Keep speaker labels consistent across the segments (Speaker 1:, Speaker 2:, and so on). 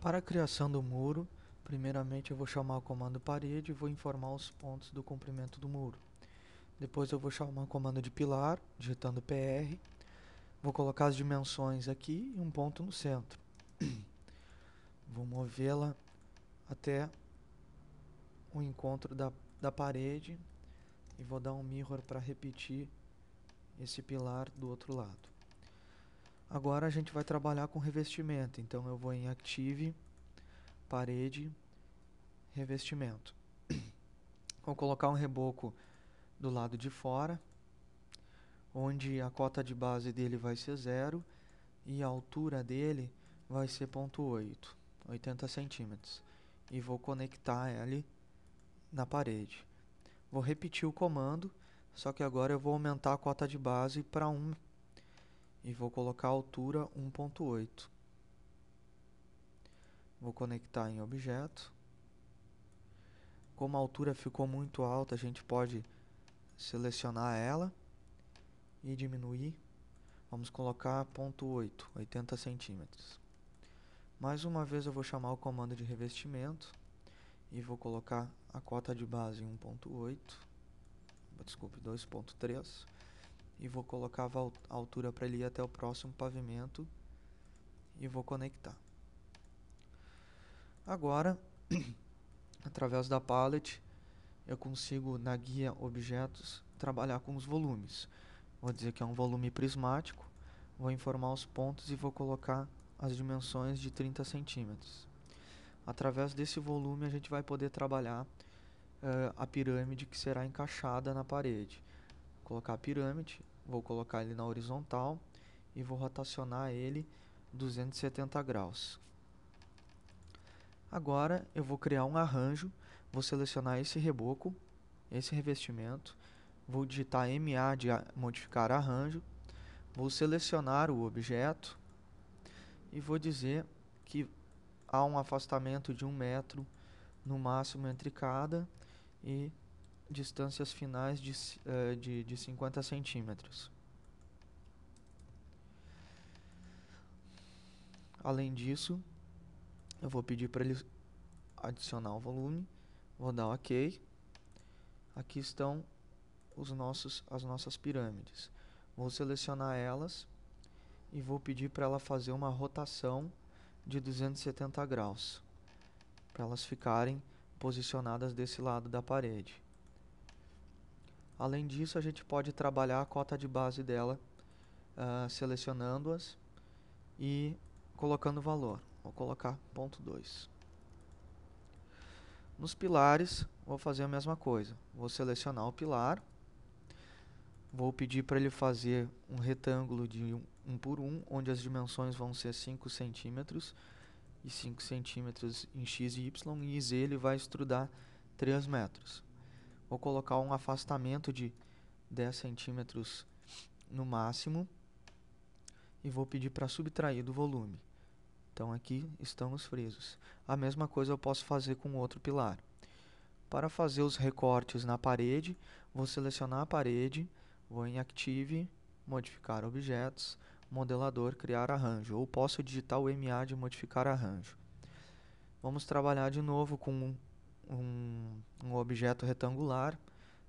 Speaker 1: Para a criação do muro, primeiramente eu vou chamar o comando parede e vou informar os pontos do comprimento do muro. Depois eu vou chamar o comando de pilar, digitando PR. Vou colocar as dimensões aqui e um ponto no centro. Vou movê-la até o encontro da parede e vou dar um mirror para repetir esse pilar do outro lado. Agora a gente vai trabalhar com revestimento, então eu vou em Active, Parede, Revestimento. Vou colocar um reboco do lado de fora, onde a cota de base dele vai ser 0 e a altura dele vai ser 0,8, 80 centímetros. E vou conectar ele na parede. Vou repetir o comando, só que agora eu vou aumentar a cota de base para 1 e vou colocar a altura 1,8. Vou conectar em objeto. Como a altura ficou muito alta, a gente pode selecionar ela e diminuir. Vamos colocar 0,8, 80 centímetros. Mais uma vez eu vou chamar o comando de revestimento e vou colocar a cota de base em 2,3 e vou colocar a altura para ele ir até o próximo pavimento e vou conectar. Agora, através da palette, eu consigo na guia objetos trabalhar com os volumes. Vou dizer que é um volume prismático, vou informar os pontos e vou colocar as dimensões de 30 centímetros. Através desse volume a gente vai poder trabalhar a pirâmide que será encaixada na parede. Vou colocar a pirâmide, vou colocar ele na horizontal e vou rotacionar ele 270 graus. Agora eu vou criar um arranjo, vou selecionar esse reboco, esse revestimento, vou digitar MA de modificar arranjo, vou selecionar o objeto e vou dizer que há um afastamento de 1 metro no máximo entre cada e distâncias finais de 50 centímetros. Além disso, eu vou pedir para ele adicionar o volume, vou dar OK. Aqui estão as nossas pirâmides. Vou selecionar elas e vou pedir para ela fazer uma rotação de 270 graus, para elas ficarem posicionadas desse lado da parede. Além disso, a gente pode trabalhar a cota de base dela, selecionando-as e colocando valor. Vou colocar 0,2. Nos pilares, vou fazer a mesma coisa. Vou selecionar o pilar, vou pedir para ele fazer um retângulo de 1 por 1, onde as dimensões vão ser 5 centímetros e 5 centímetros em x e y, e em z ele vai extrudar 3 metros. Vou colocar um afastamento de 10 centímetros no máximo e vou pedir para subtrair do volume. Então aqui estão os frisos. A mesma coisa eu posso fazer com outro pilar. Para fazer os recortes na parede, vou selecionar a parede, vou em Active, modificar objetos, modelador, criar arranjo, ou posso digitar o MA de modificar arranjo. Vamos trabalhar de novo com um objeto retangular.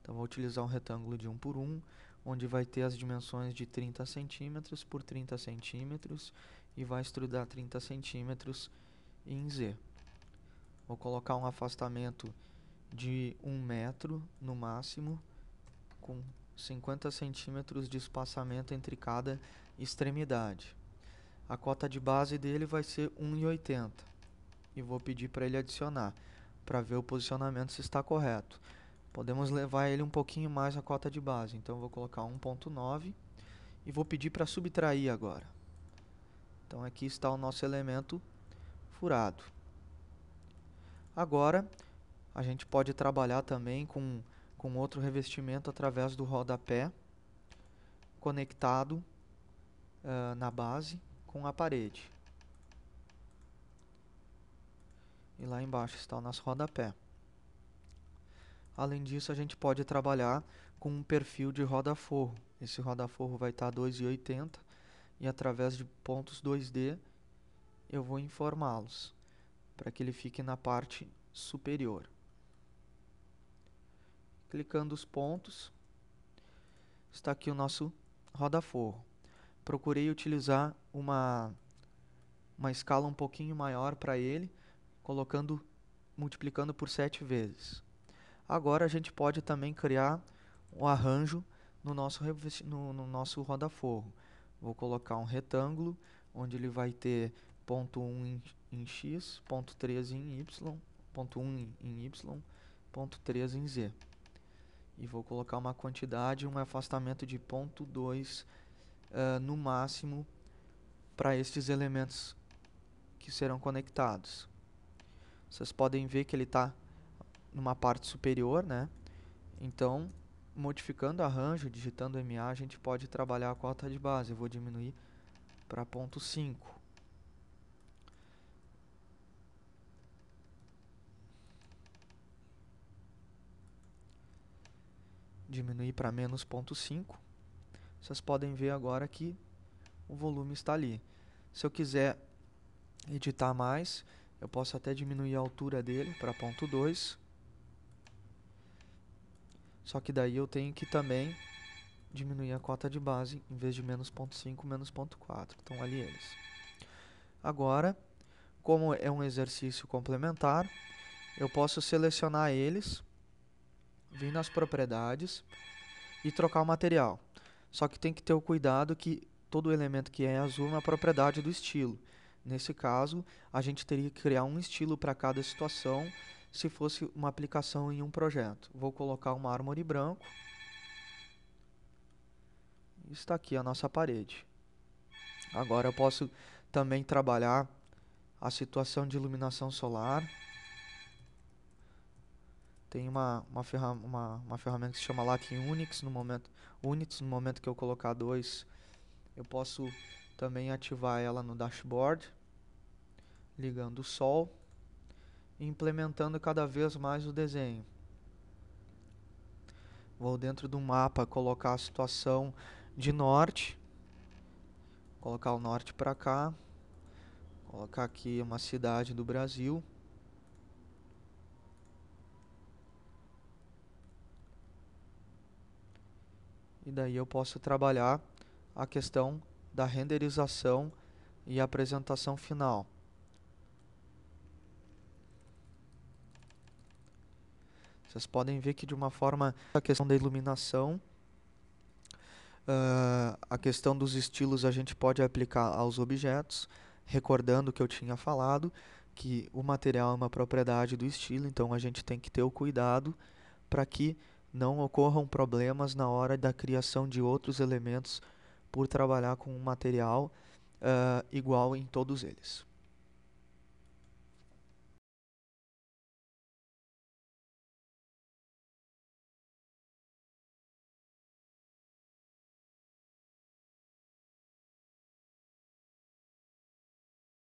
Speaker 1: Então vou utilizar um retângulo de 1 por 1, onde vai ter as dimensões de 30 centímetros por 30 centímetros e vai extrudar 30 centímetros em Z. Vou colocar um afastamento de 1 metro no máximo, com 50 centímetros de espaçamento entre cada extremidade. A cota de base dele vai ser 1,80 e vou pedir para ele adicionar, para ver o posicionamento se está correto. Podemos levar ele um pouquinho mais a cota de base, então vou colocar 1,9 e vou pedir para subtrair agora. Então aqui está o nosso elemento furado. Agora a gente pode trabalhar também com outro revestimento através do rodapé conectado na base com a parede. E lá embaixo está o nosso rodapé. Além disso, a gente pode trabalhar com um perfil de roda-forro. Esse roda-forro vai estar 2,80 e através de pontos 2D eu vou informá-los. para que ele fique na parte superior. Clicando os pontos, está aqui o nosso roda-forro. Procurei utilizar uma escala um pouquinho maior para ele, multiplicando por 7 vezes. Agora a gente pode também criar um arranjo no nosso roda-forro. Vou colocar um retângulo, onde ele vai ter ponto 1 em x, ponto 3 em y, ponto 1 em y, ponto 3 em z. E vou colocar uma quantidade, um afastamento de ponto 2 no máximo para estes elementos que serão conectados. Vocês podem ver que ele está numa parte superior, né? Então, modificando o arranjo, digitando MA, a gente pode trabalhar a cota de base. Eu vou diminuir para ponto 5. Diminuir para menos ponto 5. Vocês podem ver agora que o volume está ali. Se eu quiser editar mais, eu posso até diminuir a altura dele para ponto 2. Só que daí eu tenho que também diminuir a cota de base, em vez de menos ponto 5, menos ponto 4. Estão ali eles. Agora, como é um exercício complementar, eu posso selecionar eles, vir nas propriedades e trocar o material. Só que tem que ter o cuidado que todo elemento que é azul é uma propriedade do estilo. Nesse caso, a gente teria que criar um estilo para cada situação, se fosse uma aplicação em um projeto. Vou colocar um mármore branco. Está aqui a nossa parede. Agora eu posso também trabalhar a situação de iluminação solar. Tem uma ferramenta que se chama Lighting Units. No momento que eu colocar 2, eu posso também ativar ela no dashboard, ligando o sol e implementando cada vez mais o desenho. Vou dentro do mapa colocar a situação de norte, colocar o norte para cá, colocar aqui uma cidade do Brasil. E daí eu posso trabalhar a questão da renderização e apresentação final. Vocês podem ver que de uma forma a questão da iluminação, a questão dos estilos a gente pode aplicar aos objetos, recordando o que eu tinha falado, que o material é uma propriedade do estilo, então a gente tem que ter o cuidado para que não ocorram problemas na hora da criação de outros elementos por trabalhar com um material igual em todos eles.